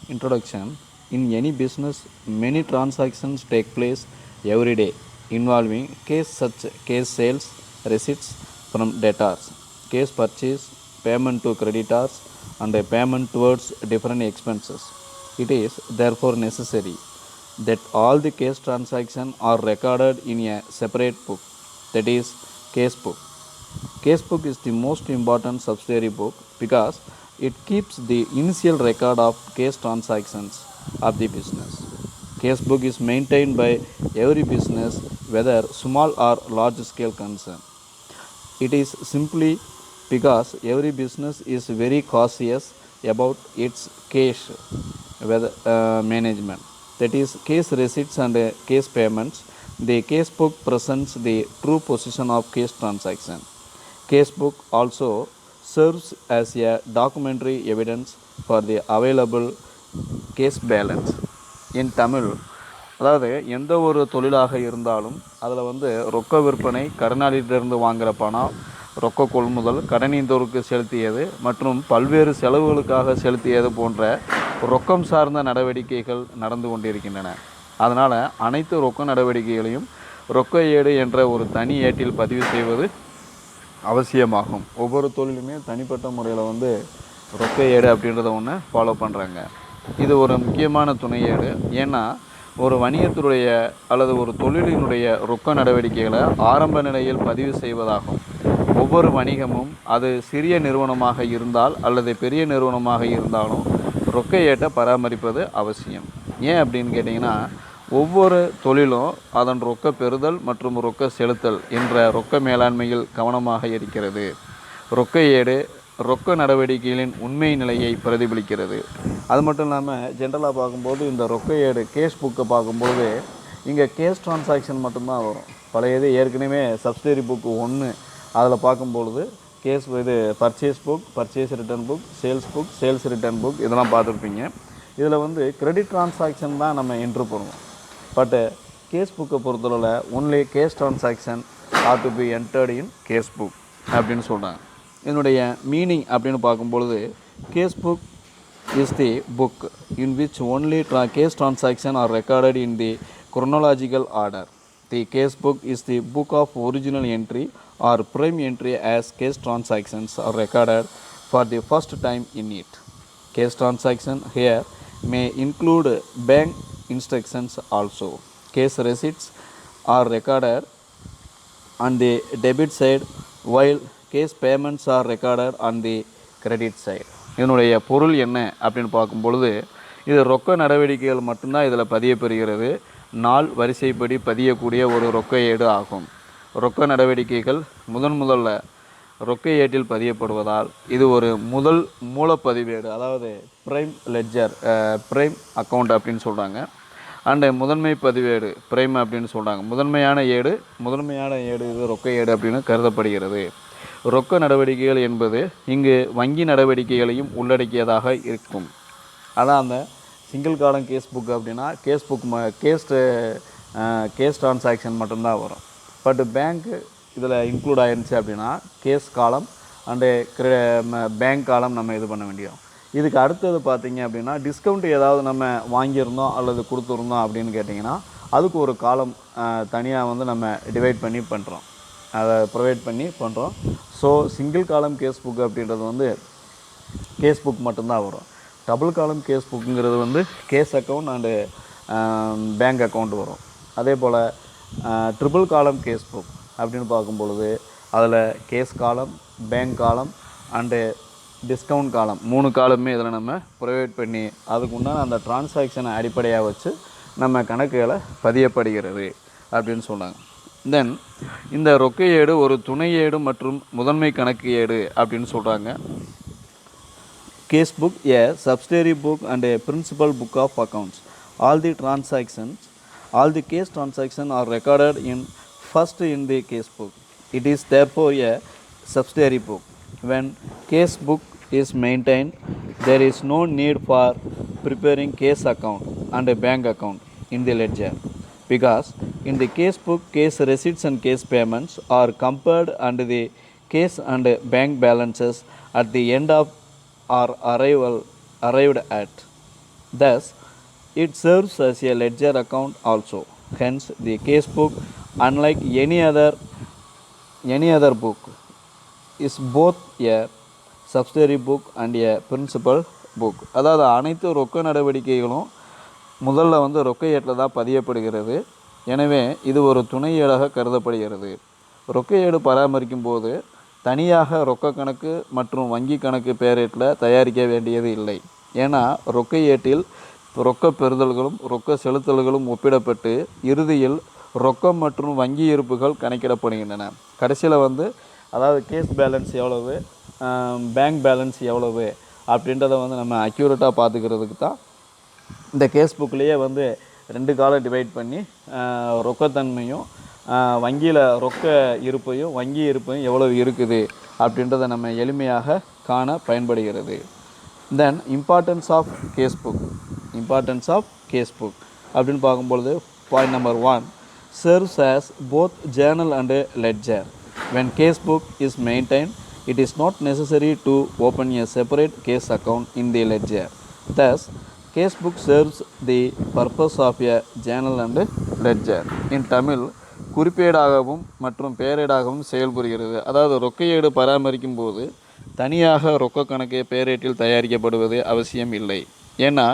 Introduction. In any business, many transactions take place every day involving case such case sales, receipts from debtors, case purchase, payment to creditors, and a payment towards different expenses. It is therefore necessary that all the case transactions are recorded in a separate book, that is, case book. Casebook is the most important subsidiary book because it keeps the initial record of case transactions of the business. Casebook is maintained by every business, whether small or large scale concern. It is simply because every business is very cautious about its cash management. That is, case receipts and case payments. The casebook presents the true position of case transaction. Casebook also serves as a documentary evidence for the available case balance. In Tamil, அதாவது எந்த ஒரு தொழிலாக இருந்தாலும் அதில் வந்து ரொக்க விற்பனை, கடனாளியிலிருந்து வாங்குகிற பணம், ரொக்க கொள்முதல், கடனீந்தோருக்கு செலுத்தியது மற்றும் பல்வேறு செலவுகளுக்காக செலுத்தியது போன்ற ரொக்கம் சார்ந்த நடவடிக்கைகள் நடந்து கொண்டிருக்கின்றன. அதனால் அனைத்து ரொக்க நடவடிக்கைகளையும் ரொக்க ஏடு என்ற ஒரு தனி ஏட்டில் பதிவு செய்வது அவசியமாகும். ஒவ்வொரு தொழிலுமே தனிப்பட்ட முறையில் வந்து ரொக்க ஏடு அப்படின்றத ஒன்று ஃபாலோ பண்ணுறாங்க. இது ஒரு முக்கியமான துணை ஏடு. ஏன்னா ஒரு வணிகத்துடைய அல்லது ஒரு தொழிலினுடைய ரொக்க நடவடிக்கைகளை ஆரம்ப நிலையில் பதிவு செய்வதாகும். ஒவ்வொரு வணிகமும் அது சிறிய நிறுவனமாக இருந்தால் அல்லது பெரிய நிறுவனமாக இருந்தாலும் ரொக்க ஏட்டை பராமரிப்பது அவசியம். ஏன் அப்படின்னு கேட்டிங்கன்னா, ஒவ்வொரு தொழிலும் அதன் ரொக்க பெறுதல் மற்றும் ரொக்க செலுத்தல் என்ற ரொக்க மேலாண்மையில் கவனமாக இருக்கிறது. ரொக்க ஏடு ரொக்க நடவடிக்கைகளின் உண்மை நிலையை பிரதிபலிக்கிறது. அது மட்டும் இல்லாமல் ஜென்ரலாக பார்க்கும்போது இந்த ரொக்க ஏடு கேஸ் புக்கை பார்க்கும்போது இங்கே கேஸ் ட்ரான்சாக்ஷன் மட்டும்தான் வரும். பழையது ஏற்கனவே சப்சிடரி புக்கு 1 அதில் பார்க்கும்பொழுது கேஸ் இது purchase book, purchase return book, sales book, sales return book இதெல்லாம் பார்த்துருப்பீங்க. இதில் வந்து கிரெடிட் ட்ரான்சாக்ஷன் தான் நம்ம என்ட்ரு பண்ணுவோம். பட் கேஸ் புக்கை பொறுத்தளவில் only cash transaction are to be entered in cash book அப்படின்னு சொல்கிறாங்க. இதனுடைய மீனிங் அப்படின்னு பார்க்கும்பொழுது, cash book is the book in which only case transactions are recorded in the chronological order. The case book is the book of original entry or prime entry as case transactions are recorded for the first time in it. Case transaction here may include bank instructions also. Case receipts are recorded on the debit side while case payments are recorded on the credit side. இதனுடைய பொருள் என்ன அப்படின்னு பார்க்கும்பொழுது, இது ரொக்க நடவடிக்கைகள் மட்டும்தான் இதில் பதியப்பெறுகிறது. நாள் வரிசைப்படி பதியக்கூடிய ஒரு ரொக்க ஏடு ஆகும். ரொக்க நடவடிக்கைகள் முதல்ல ரொக்க ஏட்டில் பதியப்படுவதால் இது ஒரு முதல் மூலப்பதிவேடு, அதாவது பிரைம் லெட்ஜர், பிரைம் அக்கௌண்ட் அப்படின்னு சொல்கிறாங்க. அண்டு முதன்மை பதிவேடு பிரைம் அப்படின்னு சொல்கிறாங்க. முதன்மையான ஏடு இது ரொக்க ஏடு அப்படின்னு கருதப்படுகிறது. ரொக்க நடவடிக்கைகள் என்பது இங்கு வங்கி நடவடிக்கைகளையும் உள்ளடக்கியதாக இருக்கும். அதான் அந்த சிங்கிள் காலம் கேஸ் புக் அப்படின்னா கேஸ் ட்ரான்சாக்ஷன் மட்டும்தான் வரும். பட் பேங்க்கு இதில் இன்க்ளூட் ஆயிருந்துச்சு அப்படின்னா கேஸ் காலம் அண்டு பேங்க் காலம் நம்ம இது பண்ண வேண்டியும். இதுக்கு அடுத்தது பார்த்திங்க அப்படின்னா, டிஸ்கவுண்ட் ஏதாவது நம்ம வாங்கியிருந்தோம் அல்லது கொடுத்துருந்தோம் அப்படின்னு கேட்டிங்கன்னா அதுக்கு ஒரு காலம் தனியாக வந்து நம்ம டிவைட் பண்ணி பண்ணுறோம், அதை ப்ரொவைட் பண்ணி பண்ணுறோம். So single column cash book அப்படின்றது வந்து கேஸ் புக் மட்டும்தான் வரும். டபுள் காலம் கேஸ் புக்குங்கிறது வந்து cash account and bank account வரும். அதே போல் ட்ரிபிள் காலம் கேஸ் புக் அப்படின்னு பார்க்கும்பொழுது அதில் கேஸ் காலம், பேங்க் காலம் அண்டு டிஸ்கவுண்ட் காலம் 3 காலமே இதில் நம்ம ப்ரொவைட் பண்ணி அதுக்கு உண்டான அந்த டிரான்சாக்ஷனை அடிப்படையாக வச்சு நம்ம கணக்குகளை பதியப்படுகிறது அப்படின்னு சொன்னாங்க. தென் இந்த ரொக்க ஏடு ஒரு துணை ஏடு மற்றும் முதன்மை கணக்கு ஏடு அப்படின்னு சொல்கிறாங்க. Cash book a subsidiary book and a principal book of accounts. All the cash transaction are recorded in first in the cash book. It is therefore a subsidiary book. When case book is maintained, there is no need for preparing case account and a bank account in the ledger, because in the case book, case receipts and case payments are compared and the case and bank balances at the end of are arrived at. Thus, it serves as a ledger account also. Hence, the case book, unlike any other book, is both a subsidiary book and a principal book. அதாவது அனைத்து ரொக்க நடவடிக்கைகளும் முதல்ல வந்து ரொக்க ஏட்டில் தான் பதியப்படுகிறது. எனவே இது ஒரு துணை ஏடாக கருதப்படுகிறது. ரொக்க ஏடு பராமரிக்கும் போது தனியாக ரொக்க கணக்கு மற்றும் வங்கி கணக்கு பேரேட்டில் தயாரிக்க வேண்டியது இல்லை. ஏன்னா ரொக்க ஏட்டில் ரொக்க பெறுதல்களும் ரொக்க செலுத்தல்களும் ஒப்பிடப்பட்டு இறுதியில் ரொக்கம் மற்றும் வங்கி இருப்புகள் கணக்கிடப்படுகின்றன. கடைசியில் வந்து அதாவது கேஸ் பேலன்ஸ் எவ்வளவு, பேங்க் பேலன்ஸ் எவ்வளவு அப்படின்றத வந்து நம்ம அக்யூரேட்டாக பார்த்துக்கிறதுக்கு தான் இந்த கேஸ் புக்லேயே வந்து 2 காலம் டிவைட் பண்ணி ரொக்கத்தன்மையும் வங்கியில் ரொக்க இருப்பையும் வங்கி இருப்பையும் எவ்வளவு இருக்குது அப்படின்றத நம்ம எளிமையாக காண பயன்படுகிறது. தென் இம்பார்ட்டன்ஸ் ஆஃப் கேஸ் புக் அப்படின்னு பார்க்கும்பொழுது point number 1 serves as both journal and ledger. When case book is maintained, it is not necessary to open a separate case account in the ledger. Thus, case book serves the purpose of a journal and ledger. In Tamil, குறிப்பேடாகவும் மற்றும் பேரேடாகவும் செயல்புரிகிறது. அதாவது ரொக்க ஏடு பராமரிக்கும் போது தனியாக ரொக்க கணக்கு பேரேட்டில் தயாரிக்கப்படுவது அவசியம் இல்லை. ஏன்னா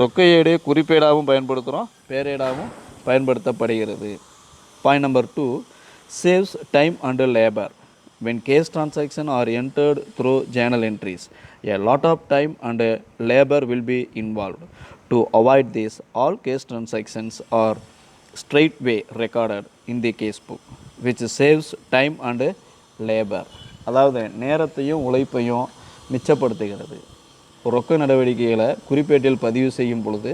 ரொக்க ஏடு குறிப்பேடாகவும் பயன்படுத்துகிறோம், பேரேடாகவும் பயன்படுத்தப்படுகிறது. Point number 2 saves time and labor. When case transactions are entered through journal entries, a lot of time and labor will be involved. To avoid this, all case transactions are straightway recorded in the case book, which saves time and labor. அதாவது நேரத்தையும் உழைப்பையும் மிச்சப்படுத்துகிறது. ரொக்க நடவடிக்கைகளை குறிப்பேட்டில் பதிவு செய்யும் பொழுது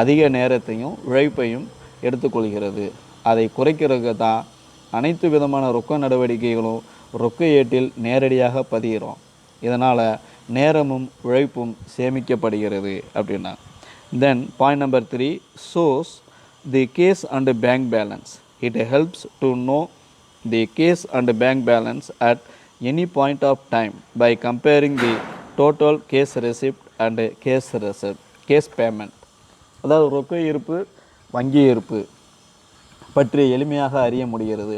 அதிக நேரத்தையும் உழைப்பையும் எடுத்துக்கொள்கிறது. அதை குறைக்கிறதுக்கு தான் அனைத்து விதமான ரொக்க நடவடிக்கைகளும் ரொக்க ஏட்டில் நேரடியாக பதிகிறோம். இதனால் நேரமும் உழைப்பும் சேமிக்கப்படுகிறது அப்படின்னா. தென் point number 3 shows the case and bank balance. It helps to know the case and bank balance at any point of time by comparing the total case receipt and case payment. அதாவது ரொக்க இருப்பு வங்கி இருப்பு பற்றி எளிமையாக அறிய முடிகிறது.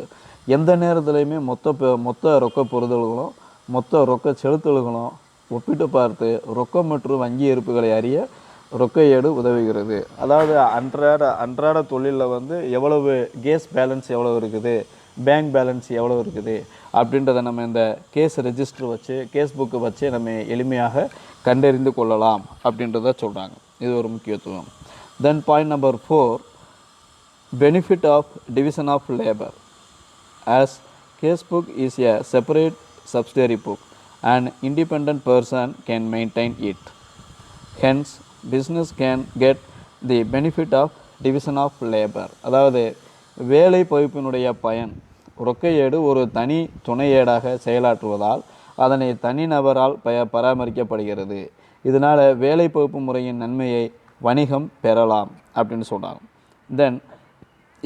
எந்த நேரத்துலையுமே மொத்த ரொக்க பொறுதல்களும் மொத்த ரொக்க செலுத்தல்களும் ஒப்பிட்டு பார்த்து ரொக்கம் மற்றும் வங்கி இருப்புகளை அறிய ரொக்க ஏடு உதவுகிறது. அதாவது அன்றாட தொழிலில் வந்து எவ்வளவு கேஸ் பேலன்ஸ் எவ்வளவு இருக்குது, பேங்க் பேலன்ஸ் எவ்வளோ இருக்குது அப்படின்றத நம்ம இந்த கேஸ் ரெஜிஸ்டர் வச்சு கேஸ் புக்கு வச்சு நம்ம எளிமையாக கண்டறிந்து கொள்ளலாம் அப்படின்றத சொல்கிறாங்க. இது ஒரு முக்கியத்துவம். தென் point number 4 benefit of division of labor. As case book is a separate subsidiary book, an independent person can maintain it. Hence, business can get the benefit of division of labor. அதாவது வேலை பகுப்பினுடைய பயன் ரொக்க ஏடு ஒரு தனி துணை ஏடாக செயலாற்றுவதால் அதனை தனிநபரால் பராமரிக்கப்படுகிறது. இதனால் வேலை பகுப்பு முறையின் நன்மையை வணிகம் பெறலாம் அப்படின்னு சொல்கிறாங்க. தென்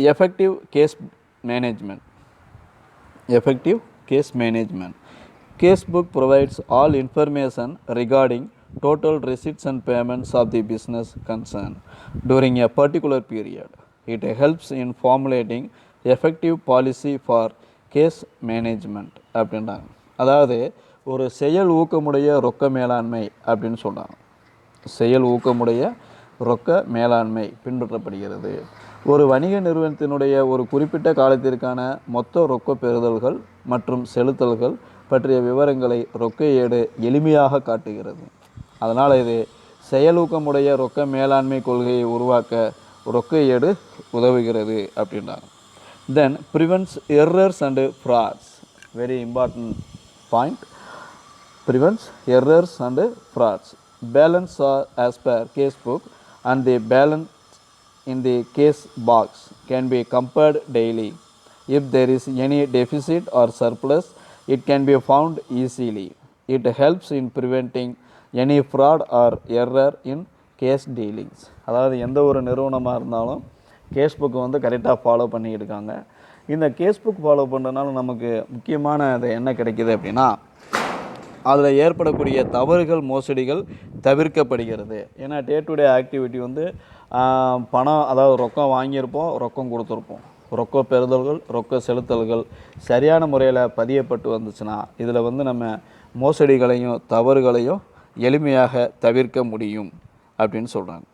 effective case management. Case book provides all information regarding total receipts and payments of the business concern during a particular period. It helps in formulating effective policy for case management அப்படின்றாங்க. அதாவது ஒரு செயல் ஊக்கமுடைய ரொக்க மேலாண்மை அப்படின்னு சொல்கிறாங்க. செயல் ஊக்கமுடைய ரொக்க மேலாண்மை பின்பற்றப்படுகிறது. ஒரு வணிக நிறுவனத்தினுடைய ஒரு குறிப்பிட்ட காலத்திற்கான மொத்த ரொக்க பெறுதல்கள் மற்றும் செலுத்தல்கள் பற்றிய விவரங்களை ரொக்க ஏடு எளிமையாக காட்டுகிறது. அதனால் இது செயலூக்கமுடைய ரொக்க மேலாண்மை கொள்கையை உருவாக்க ரொக்க ஏடு உதவுகிறது அப்படின்றாங்க. Then prevents errors and frauds. Very important point. Prevents errors and frauds. Balance as per cash book and the balance in the case box can be compared daily. If there is any deficit or surplus, it can be found easily. It helps in preventing any fraud or error in case dealings. அதாவது எந்த ஒரு நிறுவனமாக இருந்தாலும் case book வந்து கரெக்டாக follow பண்ணிக்கிட்டு இருக்காங்க. இந்த கேஸ் புக் ஃபாலோ பண்ணுறதுனால நமக்கு முக்கியமான அது என்ன கிடைக்கிது அப்படின்னா, அதில் ஏற்படக்கூடிய தவறுகள் மோசடிகள் தவிர்க்கப்படுகிறது. ஏன்னா டே டு டே ஆக்டிவிட்டி வந்து பணம், அதாவது ரொக்கம் வாங்கியிருப்போம், ரொக்கம் கொடுத்துருப்போம். ரொக்க பெறுதல்கள், ரொக்க செலுத்தல்கள் சரியான முறையில் பதியப்பட்டு வந்துச்சுன்னா இதில் வந்து நம்ம மோசடிகளையும் தவறுகளையும் எளிமையாக தவிர்க்க முடியும் அப்படின்னு சொல்கிறாங்க.